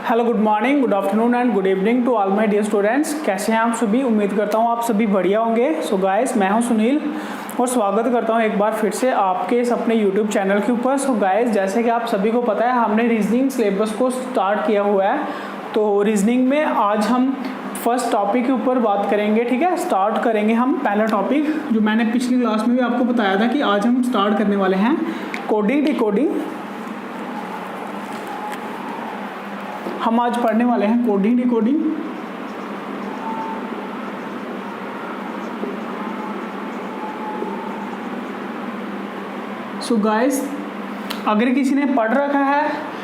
Hello, good morning, good afternoon and good evening to all my dear students. कैसे हैं आप सभी? उम्मीद करता हूं आप सभी बढ़िया होंगे। सो गाइस, मैं हूं सुनील और स्वागत करता हूं एक बार फिर से आपके इस अपने यूट्यूब चैनल के ऊपर। सो गाइस, जैसे कि आप सभी को पता है, हमने रीजनिंग सिलेबस को स्टार्ट किया हुआ है। तो रीजनिंग में आज हम फर्स्ट टॉपिक के ऊपर बात करेंगे। ठीक है, स्टार्ट करेंगे हम पहला टॉपिक जो मैंने पिछली क्लास में भी आपको बताया था कि आज हम स्टार्ट करने वाले हैं, कोडिंग डिकोडिंग। हम आज पढ़ने वाले हैं कोडिंग डिकोडिंग। सो गाइस, अगर किसी ने पढ़ रखा है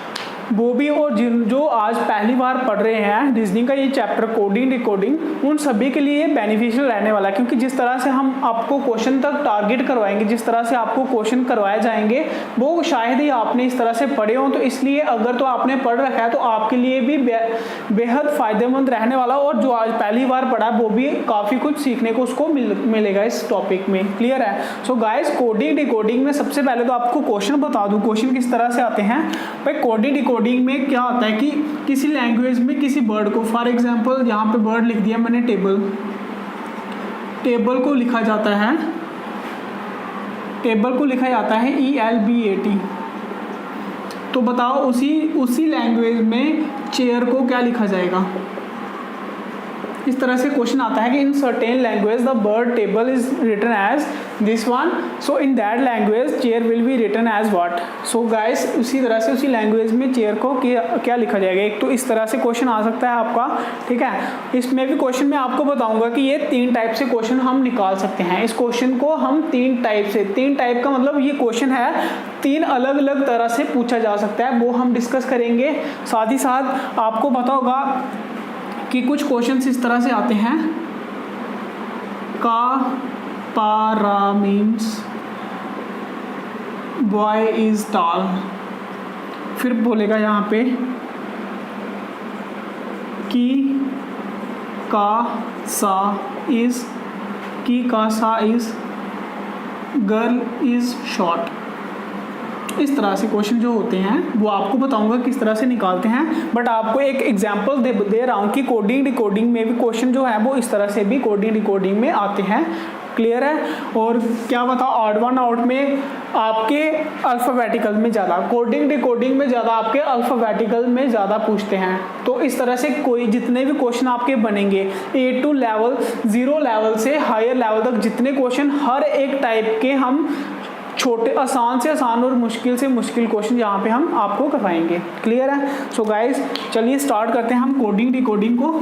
वो भी, और जो आज पहली बार पढ़ रहे हैं रीजनिंग का ये चैप्टर कोडिंग डिकोडिंग, उन सभी के लिए बेनिफिशियल रहने वाला है। क्योंकि जिस तरह से हम आपको क्वेश्चन तक टारगेट करवाएंगे, जिस तरह से आपको क्वेश्चन करवाए जाएंगे, वो शायद ही आपने इस तरह से पढ़े हों। तो इसलिए अगर तो आपने पढ़ रखा है तो आपके लिए भी बेहद फायदेमंद रहने वाला, और जो आज पहली बार पढ़ा है वो भी काफ़ी कुछ सीखने को उसको मिलेगा इस टॉपिक में। क्लियर है? सो गाइस, कोडिंग डिकोडिंग में सबसे पहले तो आपको क्वेश्चन बता दूँ, क्वेश्चन किस तरह से आते हैं। भाई, कोडिंग डिकोडिंग में क्या होता है कि किसी लैंग्वेज में किसी वर्ड को, फॉर एग्जांपल यहाँ पे वर्ड लिख दिया मैंने टेबल को लिखा जाता है, टेबल को लिखा जाता है ELBAT। तो बताओ उसी लैंग्वेज में चेयर को क्या लिखा जाएगा? इस तरह से क्वेश्चन आता है कि in certain language the word table is written as this one, so in that language chair will be written as what. So guys, उसी तरह से उसी लैंग्वेज में चेयर को क्या लिखा जाएगा। एक तो इस तरह से क्वेश्चन आ सकता है आपका। ठीक है, इसमें भी क्वेश्चन में आपको बताऊंगा कि ये 3 टाइप से क्वेश्चन हम निकाल सकते हैं। इस क्वेश्चन को हम 3 टाइप का मतलब ये क्वेश्चन है 3 अलग अलग तरह से पूछा जा सकता है, वो हम डिस्कस करेंगे। साथ ही साथ आपको पता होगा कि कुछ क्वेश्चंस इस तरह से आते हैं, का पारा मीन्स बॉय इज टॉल। फिर बोलेगा यहाँ पे कि का सा इज गर्ल इज शॉर्ट। इस तरह से क्वेश्चन जो होते हैं वो आपको बताऊंगा किस तरह से निकालते हैं। बट आपको एक एग्जांपल दे रहा हूँ कि कोडिंग डिकोडिंग में भी क्वेश्चन जो है वो इस तरह से भी कोडिंग डिकोडिंग में आते हैं। क्लियर है? और क्या बताओ, ऑड वन आउट में आपके अल्फ़ाबेटिकल में ज़्यादा, कोडिंग डिकोडिंग में ज़्यादा आपके अल्फ़ाबेटिकल में ज़्यादा पूछते हैं। तो इस तरह से कोई जितने भी क्वेश्चन आपके बनेंगे A2 लेवल, 0 लेवल से हायर लेवल तक जितने क्वेश्चन, हर एक टाइप के हम छोटे, आसान से आसान और मुश्किल से मुश्किल क्वेश्चन यहाँ पे हम आपको करवाएंगे। क्लियर है? सो गाइस, चलिए स्टार्ट करते हैं हम कोडिंग डिकोडिंग को।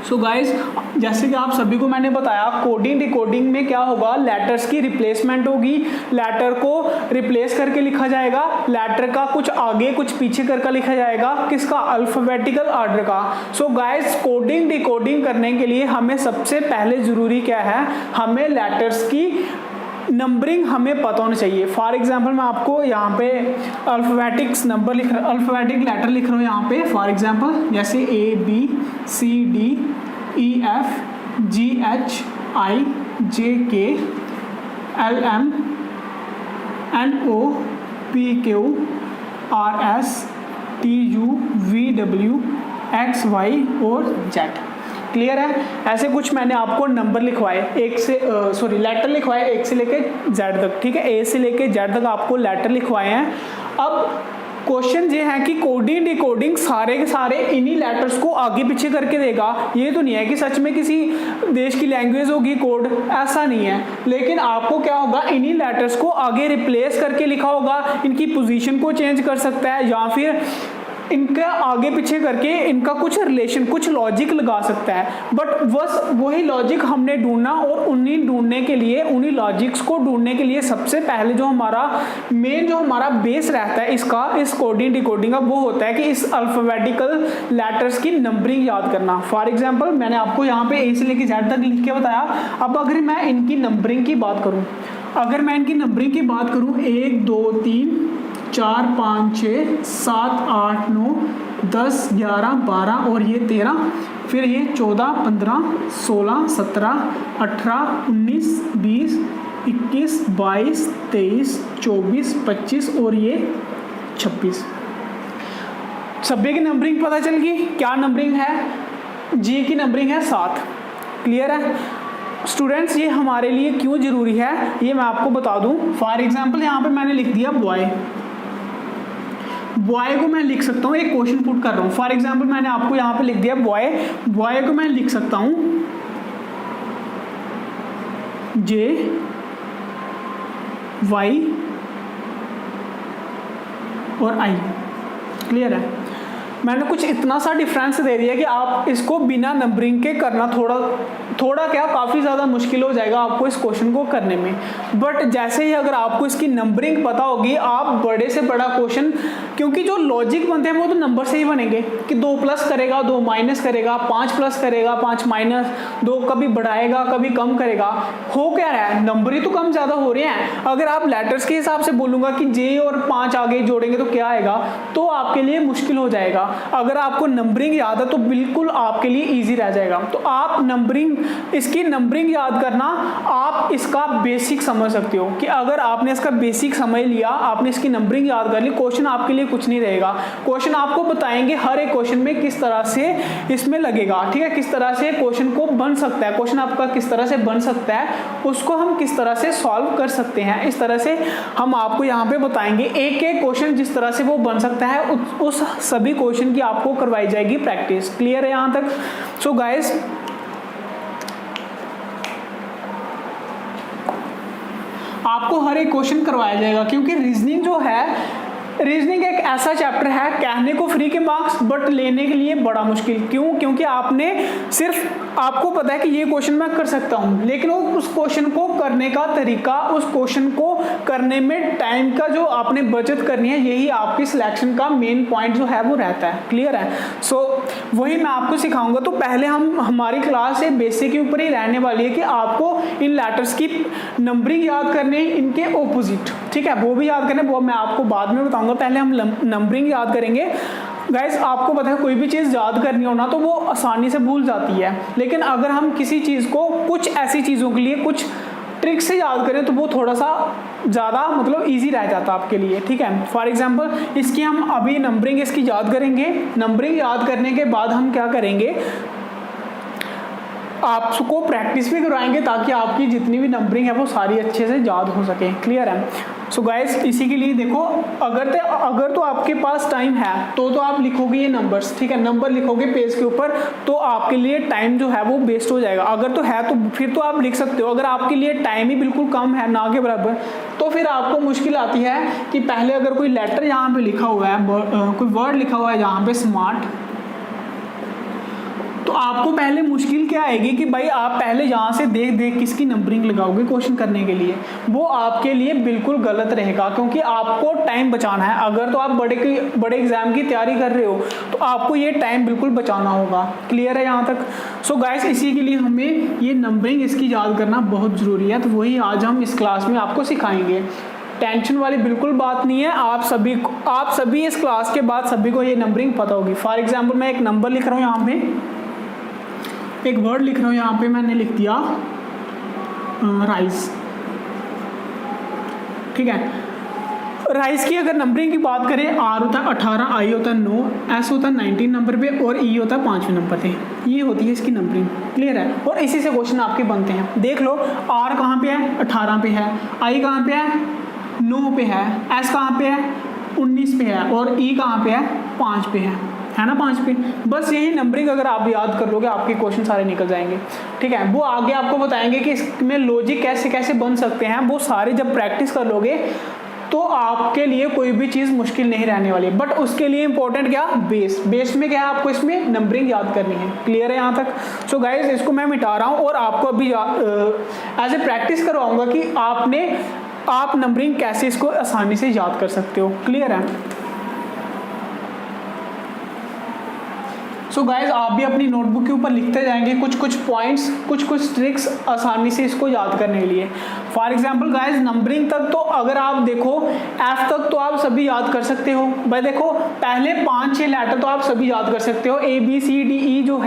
सो गाइस, जैसे कि आप सभी को मैंने बताया, कोडिंग डिकोडिंग में क्या होगा, लेटर्स की रिप्लेसमेंट होगी। लेटर को रिप्लेस करके लिखा जाएगा, लेटर का कुछ आगे कुछ पीछे करके लिखा जाएगा। किसका? अल्फाबेटिकल ऑर्डर का। सो गाइस, कोडिंग डिकोडिंग करने के लिए हमें सबसे पहले ज़रूरी क्या है, हमें लेटर्स की नंबरिंग हमें पता होना चाहिए। फॉर एग्जांपल मैं आपको यहाँ पे अल्फ़ाबेटिक लेटर लिख रहा हूँ यहाँ पे। फॉर एग्जांपल जैसे ABCDEFGHIJKLMNOPQRSTUVWXY और Z। क्लियर है? ऐसे कुछ मैंने आपको नंबर लिखवाए, लेटर लिखवाए 1 से लेके Z तक। ठीक है, A से लेके Z तक आपको लेटर लिखवाए हैं। अब क्वेश्चन ये है कि कोडिंग डिकोडिंग सारे के सारे इन्हीं लेटर्स को आगे पीछे करके देगा। ये तो नहीं है कि सच में किसी देश की लैंग्वेज होगी कोड, ऐसा नहीं है। लेकिन आपको क्या होगा, इन्हीं लेटर्स को आगे रिप्लेस करके लिखा होगा, इनकी पोजीशन को चेंज कर सकता है, या फिर इनका आगे पीछे करके इनका कुछ रिलेशन, कुछ लॉजिक लगा सकता है। बट बस वही लॉजिक हमने ढूंढना, और उन्हीं लॉजिक्स को ढूंढने के लिए सबसे पहले जो हमारा बेस रहता है इस कोडिंग डिकोडिंग का, वो होता है कि इस अल्फ़ाबेटिकल लेटर्स की नंबरिंग याद करना। फॉर एग्जांपल मैंने आपको यहाँ पे A से लेके Z तक लिख के बताया। अब अगर मैं इनकी नंबरिंग की बात करूँ, 1 2 3 4 5 6 7 8 9 10 11 12 और ये 13, फिर ये 14 15 16 17 18 19 20 21 22 23 24 25 और ये 26। सभी की नंबरिंग पता चल गई, क्या नंबरिंग है, जी की नंबरिंग है 7। क्लियर है स्टूडेंट्स? ये हमारे लिए क्यों जरूरी है ये मैं आपको बता दूं। फॉर एग्जांपल यहाँ पे मैंने लिख दिया बॉय, बॉय को मैं लिख सकता हूँ, एक क्वेश्चन पुट कर रहा हूँ। फॉर एग्जांपल मैंने आपको यहाँ पे लिख दिया बॉय, बॉय को मैं लिख सकता हूँ जे वाई और आई। क्लियर है? मैंने कुछ इतना सा डिफरेंस दे दिया कि आप इसको बिना नंबरिंग के करना थोड़ा क्या काफ़ी ज़्यादा मुश्किल हो जाएगा आपको इस क्वेश्चन को करने में। बट जैसे ही अगर आपको इसकी नंबरिंग पता होगी, आप बड़े से बड़ा क्वेश्चन, क्योंकि जो लॉजिक बनते हैं वो तो नंबर से ही बनेंगे कि 2 प्लस करेगा, 2 माइनस करेगा, 5 प्लस करेगा, 5 माइनस, 2 कभी बढ़ाएगा कभी कम करेगा। हो क्या रहा है, नंबर ही तो कम ज़्यादा हो रहे हैं। अगर आप लेटर्स के हिसाब से बोलूँगा कि जे और 5 आगे जोड़ेंगे तो क्या आएगा, तो आपके लिए मुश्किल हो जाएगा। अगर आपको नंबरिंग याद है तो बिल्कुल आपके लिए ईजी रह जाएगा। तो आप नंबरिंग, इसकी नंबरिंग याद करना, आप इसका बेसिक समझ सकते हो कि अगर आपने इसका बेसिक समझ लिया, आपने इसकी नंबरिंग याद कर ली, क्वेश्चन आपके लिए कुछ नहीं रहेगा। क्वेश्चन आपको बताएंगे हर एक क्वेश्चन में किस तरह से इसमें लगेगा, ठीक है, किस तरह से क्वेश्चन को बन सकता है, क्वेश्चन आपका किस तरह से बन सकता है, उसको हम किस तरह से सॉल्व कर सकते हैं। इस तरह से हम आपको यहाँ पे बताएंगे एक एक क्वेश्चन जिस तरह से वो बन सकता है, उस सभी क्वेश्चन की आपको करवाई जाएगी प्रैक्टिस। क्लियर है यहाँ तक? सो गाइस, आपको हर एक क्वेश्चन करवाया जाएगा, क्योंकि रीजनिंग जो है, रीजनिंग एक ऐसा चैप्टर है, कहने को फ्री के मार्क्स बट लेने के लिए बड़ा मुश्किल। क्यों? क्योंकि आपने सिर्फ, आपको पता है कि ये क्वेश्चन मैं कर सकता हूँ, लेकिन उस क्वेश्चन को करने का तरीका, उस क्वेश्चन को करने में टाइम का जो आपने बचत करनी है, यही आपकी सिलेक्शन का मेन पॉइंट जो है वो रहता है। क्लियर है? सो वही मैं आपको सिखाऊंगा। तो पहले हमारी क्लास से बेसिक के ऊपर ही रहने वाली है कि आपको इन लेटर्स की नंबरिंग याद करने, इनके ऑपोजिट, ठीक है, वो भी याद करने, वो मैं आपको बाद में बताऊंगा। पहले हम नंबरिंग याद करेंगे। गाइस, आपको पता है कोई भी चीज़ याद करनी हो ना तो वो आसानी से भूल जाती है, लेकिन अगर हम किसी चीज़ को, कुछ ऐसी चीज़ों के लिए कुछ ट्रिक से याद करें तो वो थोड़ा सा ज़्यादा मतलब इजी रह जाता है आपके लिए। ठीक है, फॉर एग्जांपल इसकी हम अभी नंबरिंग इसकी याद करेंगे। नंबरिंग याद करने के बाद हम क्या करेंगे, आपको प्रैक्टिस भी करवाएंगे ताकि आपकी जितनी भी नंबरिंग है वो सारी अच्छे से याद हो सके। क्लियर है? सो गाइस, इसी के लिए देखो, अगर तो आपके पास टाइम है तो आप लिखोगे ये नंबर्स, ठीक है, नंबर लिखोगे पेज के ऊपर, तो आपके लिए टाइम जो है वो वेस्ट हो जाएगा। अगर तो है तो फिर तो आप लिख सकते हो। अगर आपके लिए टाइम ही बिल्कुल कम है, ना के बराबर, तो फिर आपको मुश्किल आती है कि पहले अगर कोई लेटर यहाँ पे लिखा हुआ है, कोई वर्ड लिखा हुआ है यहाँ पे स्मार्ट, तो आपको पहले मुश्किल क्या आएगी कि भाई आप पहले यहाँ से देख किसकी नंबरिंग लगाओगे क्वेश्चन करने के लिए, वो आपके लिए बिल्कुल गलत रहेगा, क्योंकि आपको टाइम बचाना है। अगर तो आप बड़े एग्जाम की तैयारी कर रहे हो तो आपको ये टाइम बिल्कुल बचाना होगा। क्लियर है यहाँ तक? सो गाइस, इसी के लिए हमें ये नंबरिंग इसकी याद करना बहुत ज़रूरी है, तो वही आज हम इस क्लास में आपको सिखाएंगे। टेंशन वाली बिल्कुल बात नहीं है। आप सभी इस क्लास के बाद सभी को ये नंबरिंग पता होगी। फॉर एग्जाम्पल मैं एक नंबर लिख रहा हूँ, यहाँ पे एक वर्ड लिख रहा हूँ, यहाँ पे मैंने लिख दिया राइस। ठीक है, राइस की अगर नंबरिंग की बात करें, आर होता है 18, आई होता है 9, एस होता है 19 नंबर पे और ई होता है 5वें नंबर पे। ये होती है इसकी नंबरिंग। क्लियर है? और इसी से क्वेश्चन आपके बनते हैं। देख लो, आर कहाँ पे है? 18 पे है। आई कहाँ पे है? 9 पे है। एस कहाँ पे है? 19 पे है। और ई कहाँ पे है? 5 पे है ना, 5 पे। बस यही नंबरिंग अगर आप याद कर लोगे, आपके क्वेश्चन सारे निकल जाएंगे। ठीक है, वो आगे आपको बताएंगे कि इसमें लॉजिक कैसे कैसे बन सकते हैं। वो सारे जब प्रैक्टिस कर लोगे तो आपके लिए कोई भी चीज़ मुश्किल नहीं रहने वाली। बट उसके लिए इंपॉर्टेंट क्या? बेस में क्या है, आपको इसमें नंबरिंग याद करनी है। क्लियर है यहाँ तक? सो गाइज, इसको मैं मिटा रहा हूँ और आपको अभी एज ए प्रैक्टिस करवाऊंगा कि आप नंबरिंग कैसे इसको आसानी से याद कर सकते हो। क्लियर है? सो गाइज, आप भी अपनी नोटबुक के ऊपर लिखते जाएंगे कुछ पॉइंट्स, कुछ ट्रिक्स आसानी से इसको याद करने के लिए। फॉर एग्जांपल गाइज, नंबरिंग तक तो अगर आप देखो एफ तक तो आप सभी याद कर सकते हो। भाई देखो, पहले 5-6 लेटर तो आप सभी याद कर सकते हो। A B C D E जो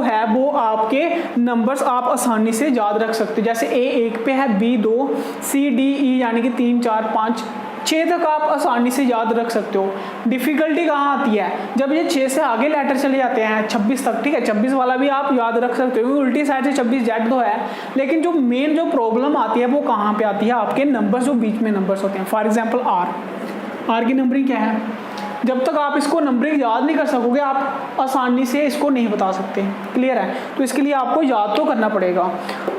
है वो आपके नंबर्स आप आसानी से याद रख सकते हो। जैसे ए 1 पे है, बी 2, सी डी ई यानी कि 3 4 5 6 तक आप आसानी से याद रख सकते हो। डिफ़िकल्टी कहाँ आती है, जब ये 6 से आगे लेटर चले जाते हैं 26 तक, ठीक है, 26 वाला भी आप याद रख सकते हो क्योंकि उल्टी साइड से 26 जेड तो है, लेकिन जो मेन जो प्रॉब्लम आती है वो कहाँ पे आती है, आपके नंबर्स जो बीच में नंबर्स होते हैं। फॉर एग्जाम्पल आर की नंबरिंग क्या है, जब तक आप इसको नंबरिंग याद नहीं कर सकोगे आप आसानी से इसको नहीं बता सकते। क्लियर है, तो इसके लिए आपको याद तो करना पड़ेगा।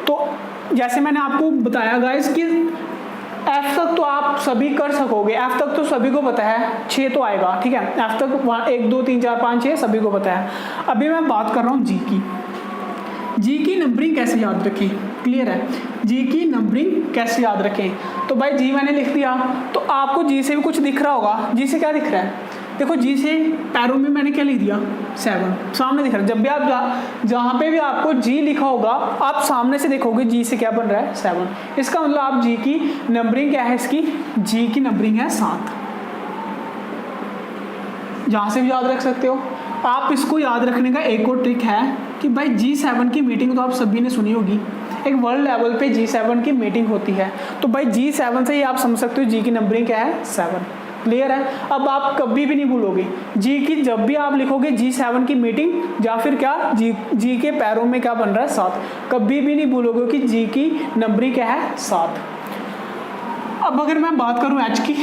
तो जैसे मैंने आपको बताया गाइस कि एफ तक तो आप सभी कर सकोगे, एफ तक तो सभी को पता है, 6 तो आएगा, ठीक है, एफ तक 1 2 3 4 5 6 सभी को पता है। अभी मैं बात कर रहा हूँ जी की नंबरिंग कैसे याद रखें। क्लियर है, जी की नंबरिंग कैसे याद रखें। तो भाई जी मैंने लिख दिया, तो आपको जी से भी कुछ दिख रहा होगा। जी से क्या दिख रहा है, देखो जी से पैरों में मैंने क्या लिख दिया 7 सामने दिख रहा है। जब भी आप जहाँ पे भी आपको जी लिखा होगा आप सामने से देखोगे जी से क्या बन रहा है 7। इसका मतलब आप जी की नंबरिंग क्या है, इसकी जी की नंबरिंग है 7। जहाँ से भी याद रख सकते हो आप। इसको याद रखने का एक और ट्रिक है कि भाई G7 की मीटिंग तो आप सभी ने सुनी होगी, एक वर्ल्ड लेवल पे G7 की मीटिंग होती है। तो भाई G7 से ही आप समझ सकते हो जी की नंबरिंग क्या है 7। क्लियर है, अब आप कभी भी नहीं भूलोगे जी की, जब भी आप लिखोगे G7 की मीटिंग या फिर क्या जी के पैरों में क्या बन रहा है 7, कभी भी नहीं भूलोगे कि जी की नंबरिंग क्या है 7। अब अगर मैं बात करूं एच की,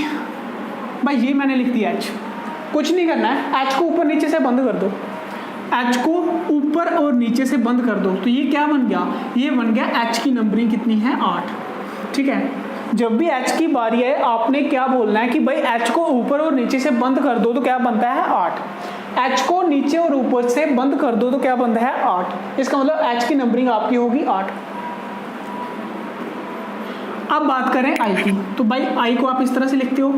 भाई ये मैंने लिख दिया एच, कुछ नहीं करना है, एच को ऊपर नीचे से बंद कर दो, एच को ऊपर और नीचे से बंद कर दो, तो ये क्या बन गया, ये बन गया एच की नंबरिंग कितनी है 8। ठीक है, जब भी एच की बारी है आपने क्या बोलना है कि भाई एच को ऊपर और नीचे से बंद कर दो तो क्या बनता है 8। एच को नीचे और ऊपर से बंद कर दो तो क्या बनता है 8। इसका मतलब एच की नंबरिंग आपकी होगी 8। अब बात करें आई की, तो भाई आई को आप इस तरह से लिखते हो,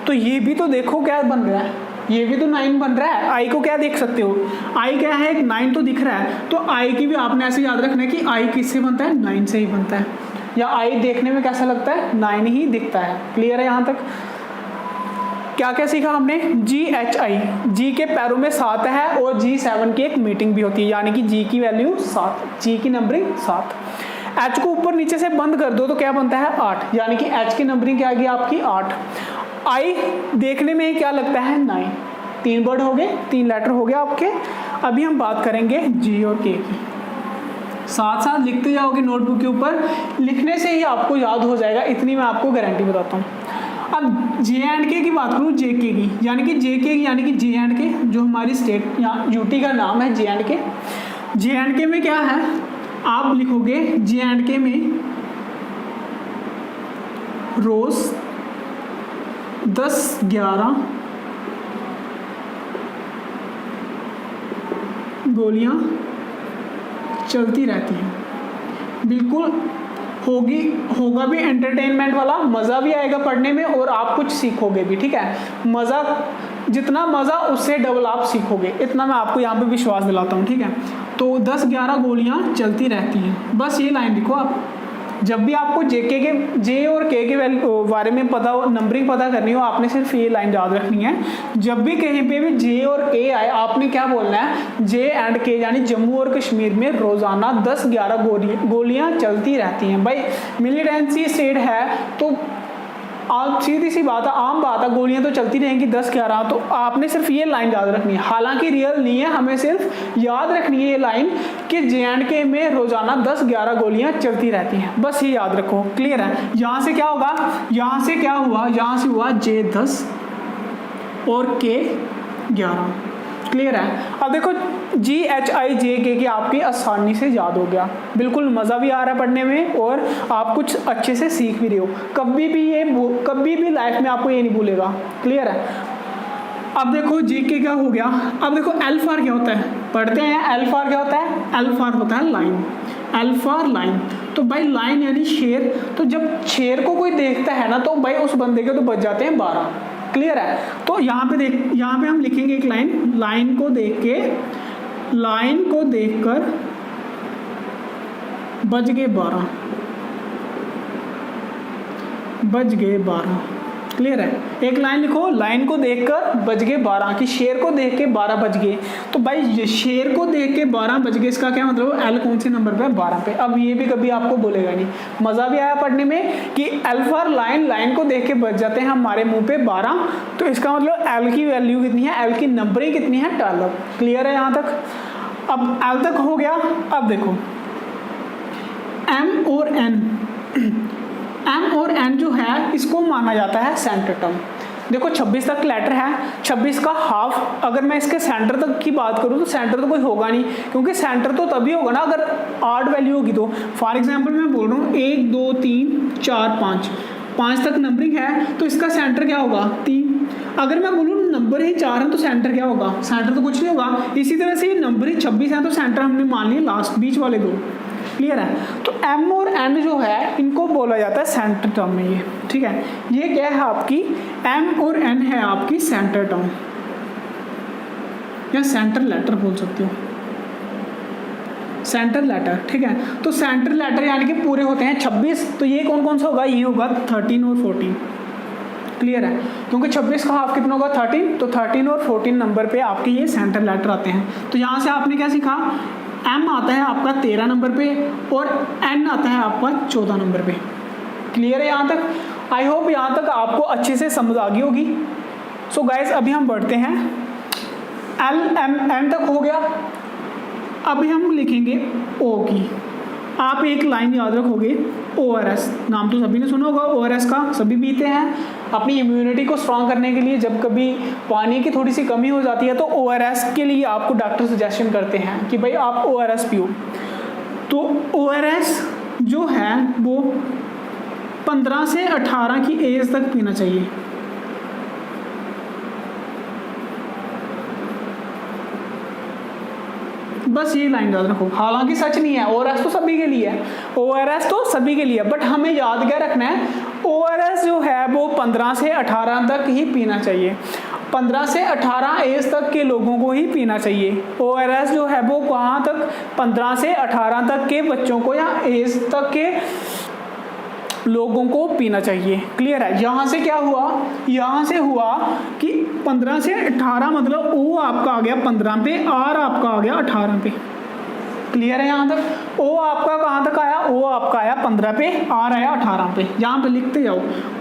तो ये भी तो देखो क्या बन रहा है, ये भी तो 9 बन रहा है। आई को क्या देख सकते हो, आई क्या है, एक 9 तो दिख रहा है, तो आई की भी आपने ऐसे याद रखना है कि आई किससे बनता है 9 से ही बनता है, या आई देखने में कैसा लगता है 9 ही दिखता है। क्लियर है, यहाँ तक क्या क्या सीखा हमने, GHI, जी के पैरों में 7 है और G7 की एक मीटिंग भी होती है, यानी कि जी की वैल्यू 7, जी की नंबरिंग 7। एच को ऊपर नीचे से बंद कर दो तो क्या बनता है 8, यानी कि एच की नंबरिंग क्या आ गई आपकी 8। आई देखने में ही क्या लगता है 9, 3 वर्ड हो गए, 3 लेटर हो गए आपके। अभी हम बात करेंगे जी और के की, साथ साथ लिखते जाओगे नोटबुक के ऊपर, लिखने से ही आपको याद हो जाएगा, इतनी मैं आपको गारंटी बताता हूँ। अब J&K की बात करूँ, JK की, यानी कि JK यानी कि J&K जो हमारी स्टेट या यूटी का नाम है J&K। J&K में क्या है, आप लिखोगे J&K में रोज 10-11 गोलियां चलती रहती हैं। बिल्कुल होगा भी एंटरटेनमेंट वाला, मज़ा भी आएगा पढ़ने में और आप कुछ सीखोगे भी। ठीक है, मज़ा जितना मज़ा उससे डबल आप सीखोगे, इतना मैं आपको यहाँ पे विश्वास दिलाता हूँ। ठीक है, तो 10-11 गोलियाँ चलती रहती हैं, बस ये लाइन लिखो आप। जब भी आपको जे और के बारे में पता हो, नंबरिंग पता करनी हो, आपने सिर्फ ये लाइन याद रखनी है। जब भी कहीं पे भी जे और के आए आपने क्या बोलना है, जे एंड के, यानी जम्मू और कश्मीर में रोजाना 10-11 गोलियां चलती रहती हैं। भाई मिलिटेंसी स्टेट है तो आप सीधी सी बात है, आम बात है, गोलियां तो चलती रहेंगी 10-11, तो आपने सिर्फ ये लाइन याद रखनी है। हालांकि रियल नहीं है, हमें सिर्फ याद रखनी है ये लाइन कि J&K में रोजाना 10-11 गोलियां चलती रहती हैं, बस ये याद रखो। क्लियर है, यहाँ से क्या होगा, यहाँ से क्या हुआ, यहाँ से हुआ J10 और K11। क्लियर है, अब देखो GHI JK की आपकी आसानी से याद हो गया, बिल्कुल मज़ा भी आ रहा है पढ़ने में और आप कुछ अच्छे से सीख भी रहे हो। कभी भी लाइफ में आपको ये नहीं भूलेगा। क्लियर है, अब देखो JK क्या हो गया। अब देखो एल्फार क्या होता है, पढ़ते हैं एल्फार क्या होता है, एल्फार होता है लाइन, एल्फार लाइन। तो भाई लाइन यानी शेर, तो जब शेर को कोई देखता है ना तो भाई उस बंदे के तो बच जाते हैं 12। क्लियर है, तो यहाँ पे हम लिखेंगे एक लाइन, लाइन को देखकर बज गए 12, क्लियर है? एक लाइन लिखो, लाइन को देखकर बज गए 12, कि शेर को देख के 12 बज गए। तो भाई शेर को देख के 12 बज गए, इसका क्या मतलब? एल कौन से नंबर पे है? 12 पे। अब ये भी कभी आपको बोलेगा नहीं, मज़ा भी आया पढ़ने में कि एल फॉर लाइन, लाइन को देख के बज जाते हैं हमारे मुंह पे 12, तो इसका मतलब एल की वैल्यू कितनी है, एल की नंबरिंग कितनी है? 12। क्लियर है यहाँ तक? अब एल तक हो गया। अब देखो एम और एन, एम और एन जो है इसको माना जाता है सेंटर टर्म। देखो 26 तक लेटर है, 26 का हाफ, अगर मैं इसके सेंटर तक की बात करूं तो सेंटर तो कोई होगा नहीं, क्योंकि सेंटर तो तभी होगा ना अगर आड वैल्यू होगी। तो फॉर एग्जांपल मैं बोल रहा हूँ 1 2 3 4 5, 5 तक नंबरिंग है, तो इसका सेंटर क्या होगा? 3। अगर मैं बोलूँ नंबर ही 4 है तो सेंटर क्या होगा? सेंटर तो कुछ नहीं होगा। इसी तरह से नंबर ही 26 है तो सेंटर हमने मान लिया लास्ट बीच वाले 2। क्लियर है? तो एम और एन जो है इनको बोला जाता है सेंटर टर्म में ये, ठीक है? ये क्या है आपकी? एम और एन है आपकी सेंटर टर्म, या सेंटर लेटर बोल सकते हो, सेंटर लेटर, ठीक है? तो सेंटर लेटर यानी कि पूरे होते हैं 26, तो ये कौन कौन सा होगा? ये होगा 13 और 14। क्लियर है? क्योंकि 26 का हाफ कितना होगा? 13, तो 13 और 14 नंबर पे आपके ये सेंटर लेटर आते हैं। तो यहाँ से आपने क्या सीखा? एम आता है आपका 13 नंबर पे और एन आता है आपका 14 नंबर पे। क्लियर है यहाँ तक? आई होप यहाँ तक आपको अच्छे से समझ आ गई होगी। सो गाइस अभी हम बढ़ते हैं, एल एम एन तक हो गया। अभी हम लिखेंगे ओ की। आप एक लाइन याद रखोगे, ORS, नाम तो सभी ने सुना होगा ORS का, सभी पीते हैं अपनी इम्यूनिटी को स्ट्रॉन्ग करने के लिए। जब कभी पानी की थोड़ी सी कमी हो जाती है तो ORS के लिए आपको डॉक्टर सजेशन करते हैं कि भाई आप ORS पियो। तो ORS जो है वो 15 से 18 की एज तक पीना चाहिए। बस ये लाइन याद रखो। हालांकि सच नहीं है, ORS तो सभी के लिए है, ORS तो सभी के लिए, बट हमें याद क्या रखना है? ORS जो है वो 15 से 18 तक ही पीना चाहिए। 15 से 18 एज तक के लोगों को ही पीना चाहिए। ORS जो है वो कहाँ तक? 15 से 18 तक के बच्चों को या एज तक के लोगों को पीना चाहिए। क्लियर है? यहाँ से क्या हुआ? यहाँ से हुआ कि 15 से 18 मतलब O आपका आ गया 15 पे, R आपका आ गया 18 पे। क्लियर है यहाँ तक? O आपका कहाँ तक आया? O आपका आया 15 पे, R आया 18 पे। यहाँ पे लिखते जाओ,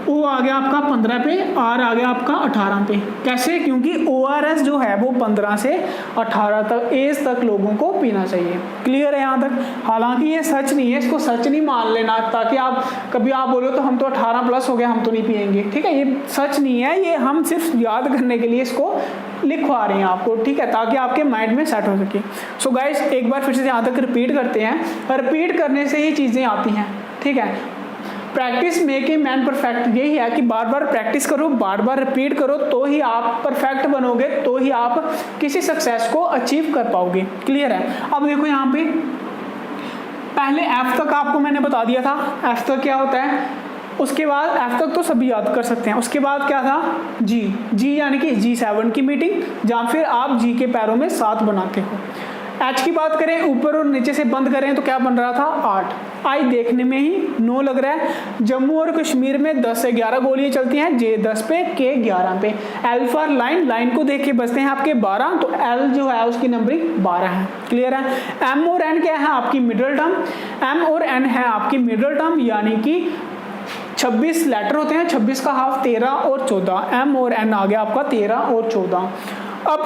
O आ गया आपका 15 पे, R आ गया आपका 18 पे। कैसे? क्योंकि ORS जो है वो 15 से 18 तक एज तक लोगों को पीना चाहिए। क्लियर है यहाँ तक? हालांकि ये सच नहीं है, इसको सच नहीं मान लेना, ताकि आप कभी आप बोलो तो हम तो 18 प्लस हो गए, हम तो नहीं पियेंगे। ठीक है? ये सच नहीं है, ये हम सिर्फ याद करने के लिए इसको लिखवा रहे हैं आपको, ठीक है, ताकि आपके माइंड में सेट हो सके। सो गाइस एक बार फिर से यहाँ तक रिपीट करते हैं। रिपीट करने से ही चीज़ें आती हैं, ठीक है? Practice make a man perfect, यही है कि बार बार प्रैक्टिस करो, बार बार रिपीट करो, तो ही आप परफेक्ट बनोगे, तो ही आप किसी सक्सेस को अचीव कर पाओगे। क्लियर है? अब देखो यहाँ पे पहले एफ तक आपको मैंने बता दिया था, एफ तक क्या होता है। उसके बाद एफ तक तो सभी याद कर सकते हैं। उसके बाद क्या था? जी, जी यानी कि G7 की मीटिंग, जहाँ फिर आप जी के पैरों में 7 बनाते हो। एच की बात करें, ऊपर और नीचे से बंद करें तो क्या बन रहा था? 8। आई देखने में ही 9 लग रहा है। जम्मू और कश्मीर में 10 से 11 गोलियां चलती हैं, J 10 पे, K 11 पे। एल फॉर लाइन, लाइन को देख के बचते हैं आपके 12, तो एल जो है उसकी नंबरिंग 12 है। क्लियर है? एम और एन क्या है? आपकी मिडिल टर्म। एम और एन है आपकी मिडिल टर्म, यानी कि 26 लेटर होते हैं, 26 का हाफ 13 और 14। एम और एन आ गया आपका 13 और 14। अब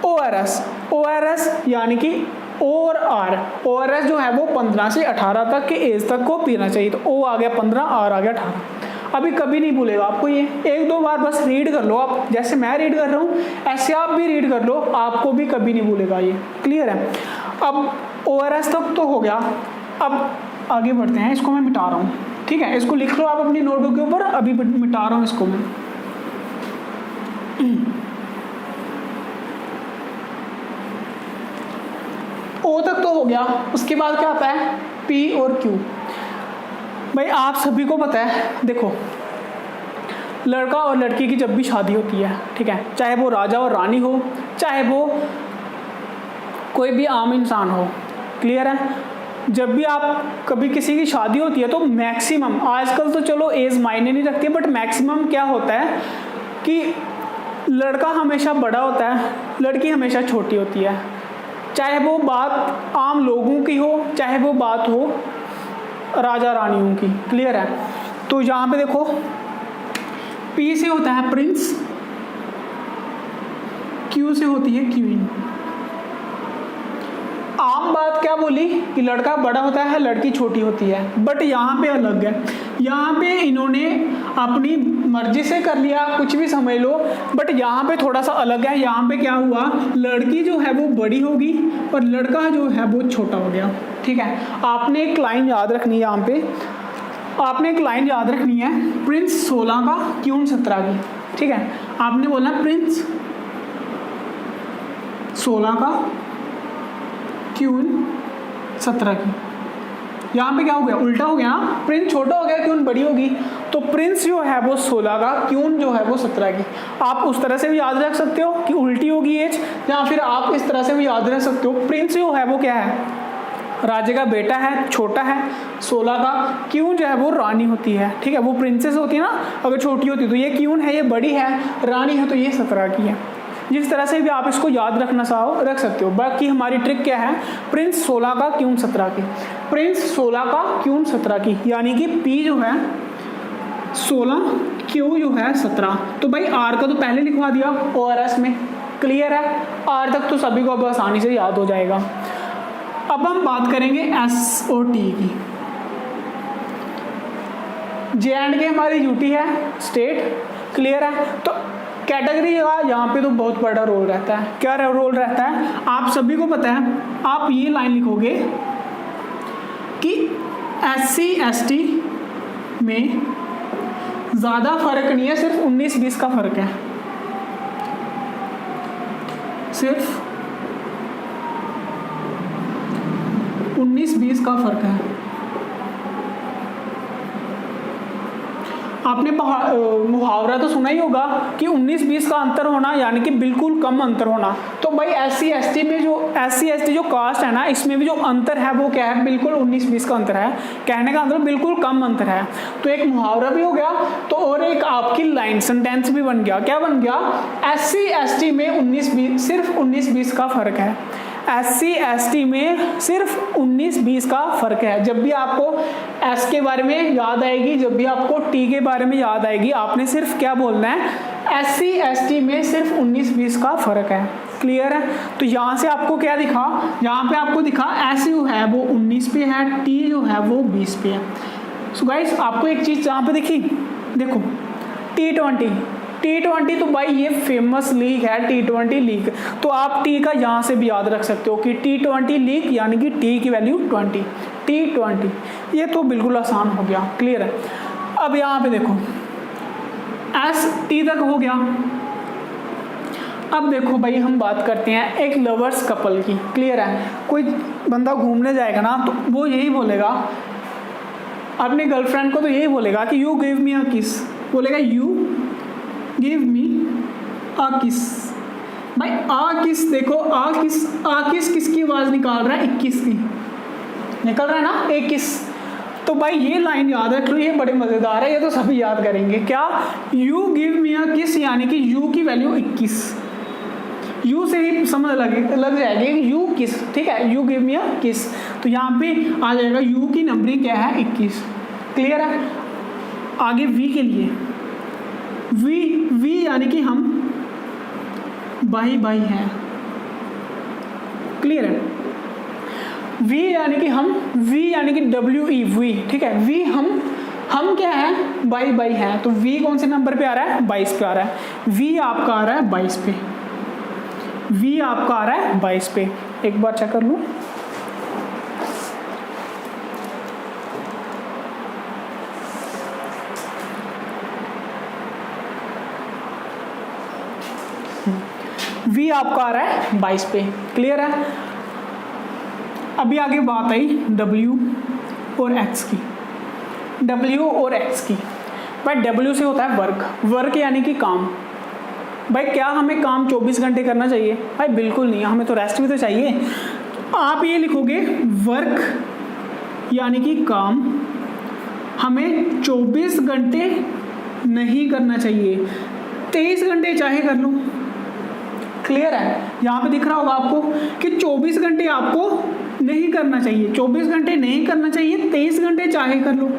ORS, ORS यानी कि O और R, ORS जो है वो 15 से 18 तक के एज तक को पीना चाहिए। तो O आ गया 15, R आ गया 18। अभी कभी नहीं भूलेगा आपको ये, 1-2 बार बस रीड कर लो आप, जैसे मैं रीड कर रहा हूँ ऐसे आप भी रीड कर लो, आपको भी कभी नहीं भूलेगा ये। क्लियर है? अब ORS तक तो हो गया, अब आगे बढ़ते हैं। इसको मैं मिटा रहा हूँ, ठीक है? इसको लिख लो आप अपनी नोटबुक के ऊपर, अभी मिटा रहा हूँ इसको मैं। O तक तो हो गया। उसके बाद क्या आता है? P और Q। भाई आप सभी को पता है, देखो लड़का और लड़की की जब भी शादी होती है, ठीक है, चाहे वो राजा और रानी हो, चाहे वो कोई भी आम इंसान हो, क्लियर है, जब भी आप कभी किसी की शादी होती है तो मैक्सिमम, आजकल तो चलो एज मायने नहीं रखती, बट मैक्सिमम क्या होता है कि लड़का हमेशा बड़ा होता है, लड़की हमेशा छोटी होती है, चाहे वो बात आम लोगों की हो, चाहे वो बात हो राजा रानियों की। क्लियर है? तो यहाँ पे देखो P से होता है प्रिंस, Q से होती है क्वीन। आम बात क्या बोली कि लड़का बड़ा होता है, लड़की छोटी होती है, बट यहाँ पे अलग है। यहाँ पे इन्होंने अपनी मर्जी से कर लिया, कुछ भी समझ लो, बट यहाँ पे थोड़ा सा अलग है। यहाँ पे क्या हुआ, लड़की जो है वो बड़ी होगी और लड़का जो है वो छोटा हो गया। ठीक है, आपने एक लाइन याद रखनी है, यहाँ पे आपने एक लाइन याद रखनी है, प्रिंस 16 का क्यून 17 की। ठीक है, आपने बोलना प्रिंस 16 का क्यून 17 की। यहाँ पे क्या हो गया, उल्टा हो गया ना, प्रिंस छोटा हो गया, क्यून बड़ी होगी, तो प्रिंस जो है वो 16 का, क्यून जो है वो 17 की। आप उस तरह से भी याद रख सकते हो कि उल्टी होगी एज, या फिर आप इस तरह से भी याद रख सकते हो प्रिंस जो है वो क्या है, राजे का बेटा है, छोटा है, 16 का। क्यून जो है वो रानी होती है। ठीक है, वो प्रिंसेस होती है ना, अगर छोटी होती तो ये क्यून है, ये बड़ी है, रानी है तो ये 17 की है। जिस तरह से भी आप इसको याद रखना चाहो रख सकते हो। बाकी हमारी ट्रिक क्या है, प्रिंस 16 का क्यून 17 की, प्रिंस 16 का क्यून 17 की, यानी कि P जो है 16, Q जो है 17। तो भाई R का तो पहले लिखवा दिया ORS में। क्लियर है, R तक तो सभी को अब आसानी से याद हो जाएगा। अब हम बात करेंगे S और T की। J&K हमारी यूटी है, स्टेट। क्लियर है, तो कैटेगरी का यहाँ पे तो बहुत बड़ा रोल रहता है। क्या रोल रहता है, आप सभी को पता है। आप ये लाइन लिखोगे कि SC ST में ज़्यादा फर्क नहीं है, सिर्फ 19-20 का फर्क है, सिर्फ 19-20 का फर्क है। आपने मुहावरा तो सुना ही होगा कि 19-20 का अंतर होना यानी कि बिल्कुल कम अंतर होना। तो भाई SC ST में जो SC ST जो कास्ट है ना, इसमें भी जो अंतर है वो क्या है, बिल्कुल 19-20 का अंतर है। कहने का मतलब बिल्कुल कम अंतर है। तो एक मुहावरा भी हो गया, तो और एक आपकी लाइन सेंटेंस भी बन गया। क्या बन गया, SC ST में 19-20 सिर्फ 19-20 का फर्क है। SC ST में सिर्फ 19-20 का फर्क है। जब भी आपको S के बारे में याद आएगी, जब भी आपको T के बारे में याद आएगी, आपने सिर्फ क्या बोलना है, SC ST में सिर्फ 19-20 का फर्क है। क्लियर है? तो यहाँ से आपको क्या दिखा, यहाँ पे आपको दिखा S जो है वो 19 पे है, T जो है वो 20 पे है। सो गाइस, आपको एक चीज़ यहाँ पे दिखी, देखो T20 तो भाई ये फेमस लीग है, T20 लीग। तो आप T का यहाँ से भी याद रख सकते हो कि T20 लीग यानी कि T की वैल्यू 20, T20। ये तो बिल्कुल आसान हो गया। क्लियर है? अब यहाँ पे देखो S T तक हो गया। अब देखो भाई, हम बात करते हैं एक लवर्स कपल की। क्लियर है? कोई बंदा घूमने जाएगा ना तो वो यही बोलेगा अपनी गर्लफ्रेंड को, तो यही बोलेगा कि यू गिव मी अ किस, बोलेगा यू गिव मी आ किस। भाई आ किस, देखो आ किस किसकी आवाज निकाल रहा है, 21 की निकल रहा है ना, 21। तो भाई ये लाइन याद रख लो, ये बड़े मजेदार है, ये तो सभी याद करेंगे। क्या, यू गिव मी आ किस, यानी कि यू की वैल्यू 21। यू से ही समझ लग जाएगी यू किस। ठीक है, यू गिव मी आ किस, तो यहाँ पे आ जाएगा यू की नंबरिंग क्या है, 21। क्लियर है? आगे वी के लिए, वी यानी कि हम भाई हैं। क्लियर है? वी यानी कि हम, वी यानी कि WE वी। ठीक है, वी हम क्या है, भाई हैं। तो वी कौन से नंबर पे आ रहा है, 22 पे आ रहा है। वी आपका आ रहा है 22 पे, वी आपका आ रहा है 22 पे। एक बार चेक कर लूं, वी आपका आ रहा है 22 पे। क्लियर है? अभी आगे बात आई W और X की। W और X की, भाई W से होता है वर्क यानी कि काम। भाई क्या हमें काम 24 घंटे करना चाहिए? भाई बिल्कुल नहीं, हमें तो रेस्ट भी तो चाहिए। आप ये लिखोगे वर्क यानी कि काम हमें 24 घंटे नहीं करना चाहिए, 23 घंटे चाहे कर लो। क्लियर है? यहाँ पे दिख रहा होगा आपको कि 24 घंटे आपको नहीं करना चाहिए, 24 घंटे नहीं करना चाहिए, 23 घंटे चाहे कर लो।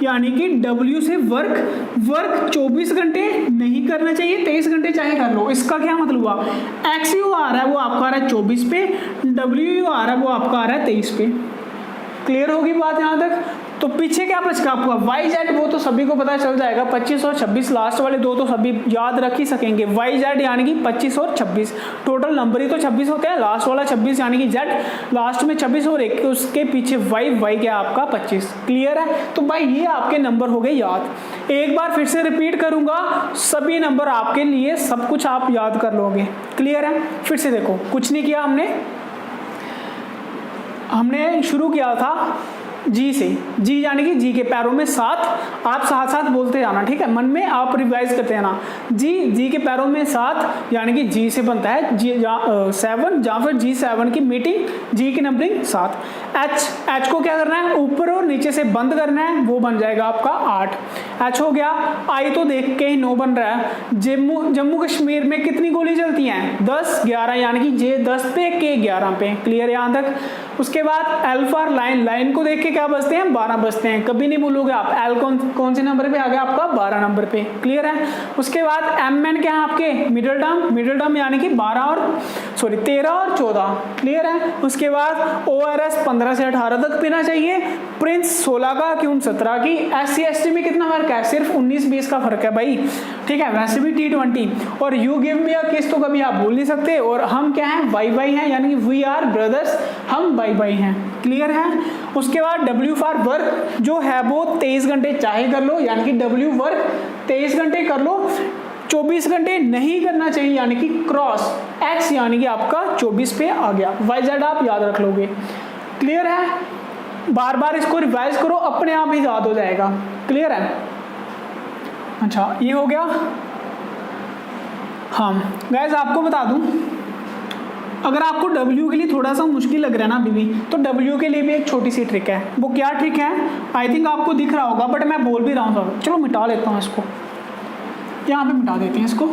यानी कि W से वर्क 24 घंटे नहीं करना चाहिए, 23 घंटे चाहे कर लो। इसका क्या मतलब हुआ? XU आ रहा है वो आपका आ रहा है 24 पे, WU आ रहा है वो आपका आ रहा है 23 पे। क्लियर होगी बात यहाँ तक? तो पीछे क्या बचेगा आपका YZ, वो तो सभी को पता चल जाएगा। 25 और 26 लास्ट वाले दो तो सभी याद रख ही सकेंगे। YZ यानी कि 25 और 26, टोटल नंबर ही तो 26 होते हैं। लास्ट वाला 26 यानी कि Z, लास्ट में 26 और एक उसके पीछे Y क्या आपका 25। क्लियर है? तो भाई ये आपके नंबर हो गए याद। एक बार फिर से रिपीट करूंगा, सभी नंबर आपके लिए, सब कुछ आप याद कर लोगे। क्लियर है? फिर से देखो, कुछ नहीं किया हमने शुरू किया था जी से। जी यानी कि जी के पैरों में 7, आप साथ साथ बोलते जाना, ठीक है? मन में आप रिवाइज करते जाना। जी के पैरों में 7 यानी कि जी से बनता है जी 7, या फिर G7 की मीटिंग, जी की नंबरिंग 7। H को क्या करना है? ऊपर और नीचे से बंद करना है, वो बन जाएगा आपका 8। H हो गया। I तो देख के ही 9 बन रहा है। जम्मू कश्मीर में कितनी गोली चलती हैं? 10, 11 यानी कि J 10 पे, K 11 पे। क्लियर यहाँ तक? उसके बाद L फॉर लाइन को देख के क्या बचते हैं? 12 बचते हैं। कभी नहीं भूलोगे आप। L कौन से नंबर पे आ गया आपका? 12 नंबर पे। क्लियर है? उसके बाद MN क्या है आपके? मिडिल टर्म यानी कि 13 और 14। क्लियर है? उसके बाद ORS 15 से 18 तक पीना चाहिए। प्रिंस 16 का, क्यों 17 की। SC ST में कितना फर्क है? सिर्फ 19-20 का फर्क है भाई, ठीक है? वैसे भी T20। और यू गिव मी अ किस तो कभी आप बोल नहीं सकते। और हम क्या हैं? बाई हैं, यानी कि वी आर ब्रदर्स, हम बाई हैं। क्लियर है? उसके बाद W फॉर वर्क जो है वो 23 घंटे चाहे कर लो, यानी कि W वर्क 23 घंटे कर लो, 24 घंटे नहीं करना चाहिए, यानी कि क्रॉस। X यानी कि आपका 24 पे आ गया। YZ आप याद रख लोगे। क्लियर है? बार बार इसको रिवाइज करो, अपने आप ही याद हो जाएगा। क्लियर है? अच्छा, ये हो गया। हाँ गाइस, आपको बता दूं, अगर आपको W के लिए थोड़ा सा मुश्किल लग रहा है ना अभी भी, तो W के लिए भी एक छोटी सी ट्रिक है। वो क्या ट्रिक है? आई थिंक आपको दिख रहा होगा, बट मैं बोल भी रहा हूँ। चलो मिटा लेता हूँ इसको, यहाँ पे मिटा देते हैं इसको।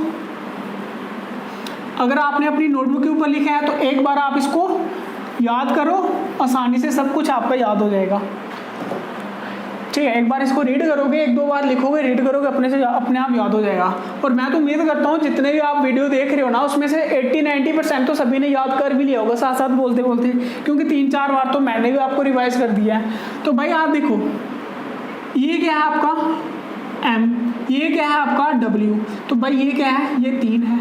अगर आपने अपनी नोटबुक के ऊपर लिखा है तो एक बार आप इसको याद करो, आसानी से सब कुछ आपका याद हो जाएगा। ठीक है, एक बार इसको रीड करोगे, 1-2 बार लिखोगे, रीड करोगे, अपने आप याद हो जाएगा। और मैं तो उम्मीद करता हूँ जितने भी आप वीडियो देख रहे हो ना, उसमें से 80-90% तो सभी ने याद कर भी लिया होगा साथ साथ बोलते बोलते, क्योंकि 3-4 बार तो मैंने भी आपको रिवाइज कर दिया है। तो भाई आप देखो, ये क्या है आपका M, ये क्या है आपका W, तो भाई ये क्या है? ये 3 है,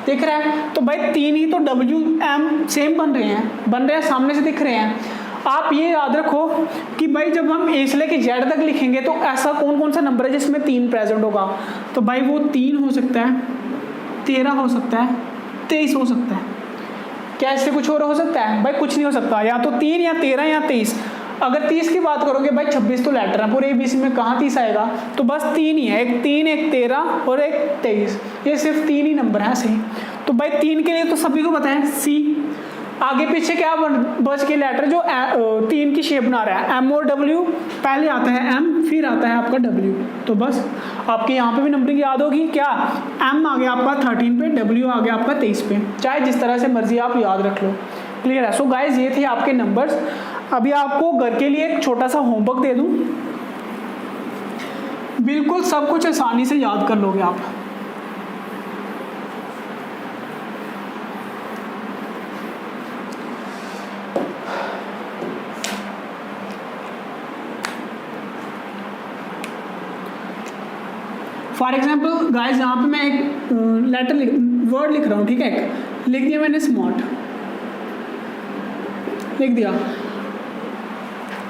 दिख रहा है? तो भाई 3 ही तो W M सेम बन रहे हैं, सामने से दिख रहे हैं। आप ये याद रखो कि भाई जब हम A से लेके Z तक लिखेंगे तो ऐसा कौन सा नंबर है जिसमें 3 प्रेजेंट होगा? तो भाई वो 3 हो सकता है, 13 हो सकता है, 23 हो सकता है। क्या इससे कुछ और हो सकता है? भाई कुछ नहीं हो सकता, या तो 3 या 13 या 23। अगर 30 की बात करोगे भाई 26 तो लेटर है, पूरे ABC में कहाँ 30 आएगा? तो बस 3 ही है, एक 3, एक 13 और एक 23। ये सिर्फ 3 ही नंबर है सही। तो भाई 3 के लिए तो सभी को पता है C। आगे पीछे क्या बच के लेटर जो 3 की शेप बना रहा है? M और W, पहले आता है M, फिर आता है आपका W। तो बस आपके यहाँ पे भी नंबरिंग याद होगी। क्या? M आ गया आपका 13 पे, W आ गया आपका 23 पे। चाहे जिस तरह से मर्जी आप याद रख लो। क्लियर है? सो गाइज, ये थे आपके नंबर्स। अभी आपको घर के लिए एक छोटा सा होमवर्क दे दूं, बिल्कुल सब कुछ आसानी से याद कर लोगे आप। फॉर एग्जाम्पल गाइज, यहाँ पे मैं एक वर्ड लिख रहा हूँ, ठीक है? लिख दिया मैंने स्मार्ट, लिख दिया।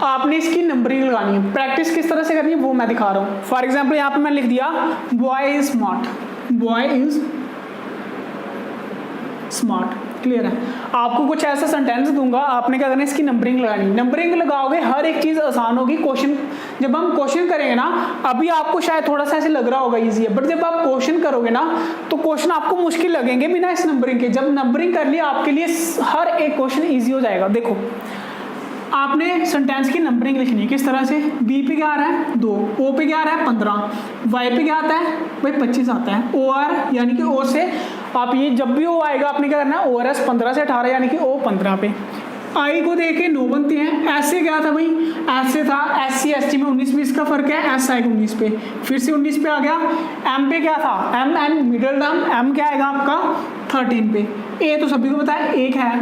आपने इसकी नंबरिंग लगानी है। प्रैक्टिस किस तरह से करनी है वो मैं दिखा रहा हूँ। फॉर एग्जाम्पल यहाँ पे मैं लिख दिया boy is smart, boy is smart. Clear है? आपको कुछ ऐसा सेंटेंस दूंगा, आपने क्या करना है? इसकी नंबरिंग लगानी। नंबरिंग लगाओगे, हर एक चीज़ आसान होगी। क्वेश्चन जब हम क्वेश्चन करेंगे ना, अभी आपको शायद थोड़ा सा ऐसे लग रहा होगा इजी है, बट जब आप क्वेश्चन करोगे ना तो क्वेश्चन आपको मुश्किल लगेंगे बिना इस नंबरिंग के। जब नंबरिंग कर लिया, आपके लिए हर एक क्वेश्चन ईजी हो जाएगा। देखो आपने सेंटेंस की नंबरिंग लिखनी है किस तरह से, बी पे क्या आ रहा है 2, ओ पे क्या आ रहा है 15, वाई पे क्या आता है भाई 25 आता है, ओ आर यानी कि ओ से आप ये जब भी ओ आएगा आपने क्या करना है ओ आर एस 15 से 18 यानी कि ओ 15 पे, आई को देख के 9 बनते हैं, ऐसे क्या था भाई ऐसे था, एस सी एस टी में 19-20 का फर्क है, एस आएगा 19 पे, फिर से 19 पे आ गया, एम पे क्या था M and middle term M क्या आएगा आपका 13 पे, ए तो सभी को पता है 1 है,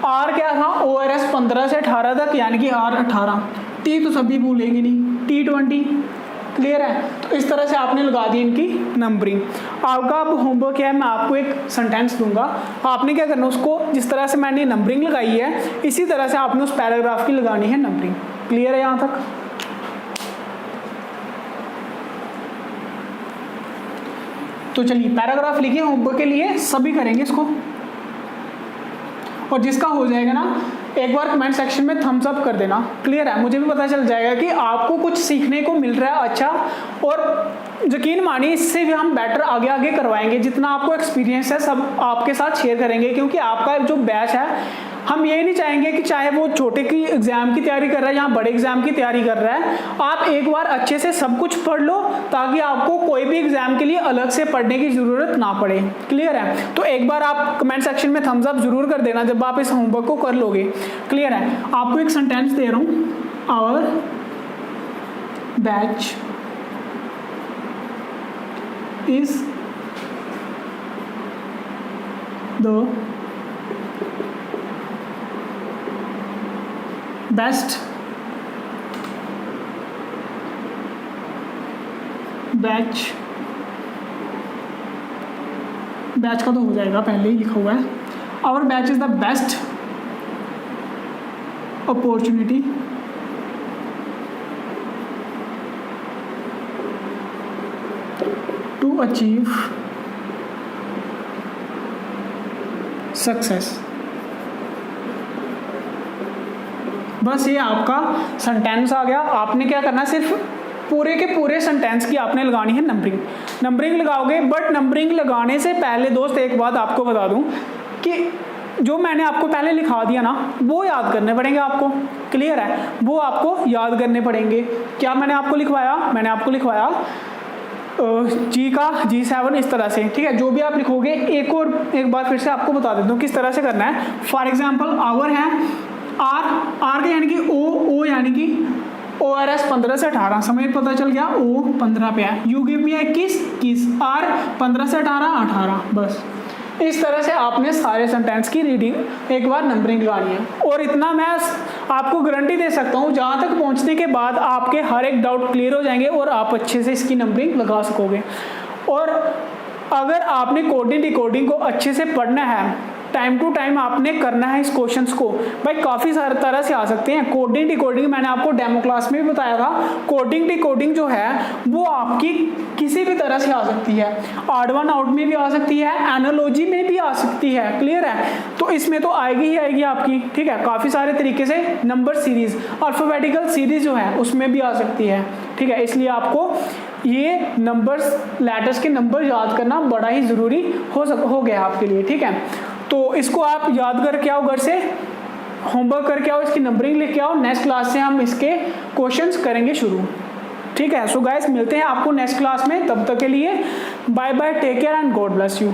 आर क्या था ओ आर एस 15 से 18 तक यानी कि आर 18, टी तो सभी भूलेंगे नहीं टी 20, क्लियर है। तो इस तरह से आपने लगा दी इनकी नंबरिंग। आपका अब होमवर्क क्या है, मैं आपको एक सेंटेंस दूंगा, आपने क्या करना उसको जिस तरह से मैंने नंबरिंग लगाई है इसी तरह से आपने उस पैराग्राफ की लगानी है नंबरिंग, क्लियर है यहाँ तक। तो चलिए पैराग्राफ लिखिए होमवर्क के लिए, सभी करेंगे इसको, और जिसका हो जाएगा ना एक बार कमेंट सेक्शन में थम्स अप कर देना, क्लियर है, मुझे भी पता चल जाएगा कि आपको कुछ सीखने को मिल रहा है अच्छा, और यकीन मानिए इससे भी हम बेटर आगे आगे करवाएंगे, जितना आपको एक्सपीरियंस है सब आपके साथ शेयर करेंगे, क्योंकि आपका जो बैच है हम ये नहीं चाहेंगे कि चाहे वो छोटे की एग्जाम की तैयारी कर रहा है या बड़े एग्जाम की तैयारी कर रहा है, आप एक बार अच्छे से सब कुछ पढ़ लो ताकि आपको कोई भी एग्जाम के लिए अलग से पढ़ने की जरूरत ना पड़े, क्लियर है। तो एक बार आप कमेंट सेक्शन में थम्स अप जरूर कर देना जब आप इस होमवर्क को कर लोगे, क्लियर है। आपको एक सेंटेंस दे रहा हूं, our batch is the best batch, batch का तो हो जाएगा पहले ही लिखा हुआ है, our batch is the best opportunity to achieve success. बस ये आपका सेंटेंस आ गया। आपने क्या करना है, सिर्फ पूरे के पूरे सेंटेंस की आपने लगानी है नंबरिंग। नंबरिंग लगाओगे, बट नंबरिंग लगाने से पहले दोस्त एक बात आपको बता दूं कि जो मैंने आपको पहले लिखा दिया ना वो याद करने पड़ेंगे आपको, क्लियर है, वो आपको याद करने पड़ेंगे। क्या मैंने आपको लिखवाया, मैंने आपको लिखवाया जी का G7 इस तरह से, ठीक है। जो भी आप लिखोगे एक बार फिर से आपको बता देता हूँ किस तरह से करना है। फॉर एग्जाम्पल आवर है आर का यानी कि ओ यानी कि ORS 15 से 18, समय पता चल गया, O 15 पे है, यू गिव मी 21, R 15 से 18, बस इस तरह से आपने सारे सेंटेंस की रीडिंग एक बार नंबरिंग लगानी है। और इतना मैं आपको गारंटी दे सकता हूँ, जहाँ तक पहुँचने के बाद आपके हर एक डाउट क्लियर हो जाएंगे और आप अच्छे से इसकी नंबरिंग लगा सकोगे। और अगर आपने कोडिंग डिकोडिंग को अच्छे से पढ़ना है, टाइम टू टाइम आपने करना है इस क्वेश्चंस को, भाई काफ़ी सारे तरह से आ सकते हैं। कोडिंग डिकोडिंग मैंने आपको डेमो क्लास में भी बताया था, कोडिंग डिकोडिंग जो है वो आपकी किसी भी तरह से आ सकती है, ऑड वन आउट में भी आ सकती है, एनालॉजी में भी आ सकती है, क्लियर है। तो इसमें तो आएगी ही आएगी आपकी, ठीक है। काफ़ी सारे तरीके से नंबर सीरीज, अल्फाबेटिकल सीरीज जो है उसमें भी आ सकती है, ठीक है। इसलिए आपको ये नंबर्स, लेटर्स के नंबर याद करना बड़ा ही ज़रूरी हो गया आपके लिए, ठीक है। तो इसको आप याद करके आओ, घर से होमवर्क करके आओ, इसकी नंबरिंग लेके आओ। नेक्स्ट क्लास से हम इसके क्वेश्चंस करेंगे शुरू, ठीक है। सो गाइस मिलते हैं आपको नेक्स्ट क्लास में, तब तक के लिए bye bye, take care and God bless you.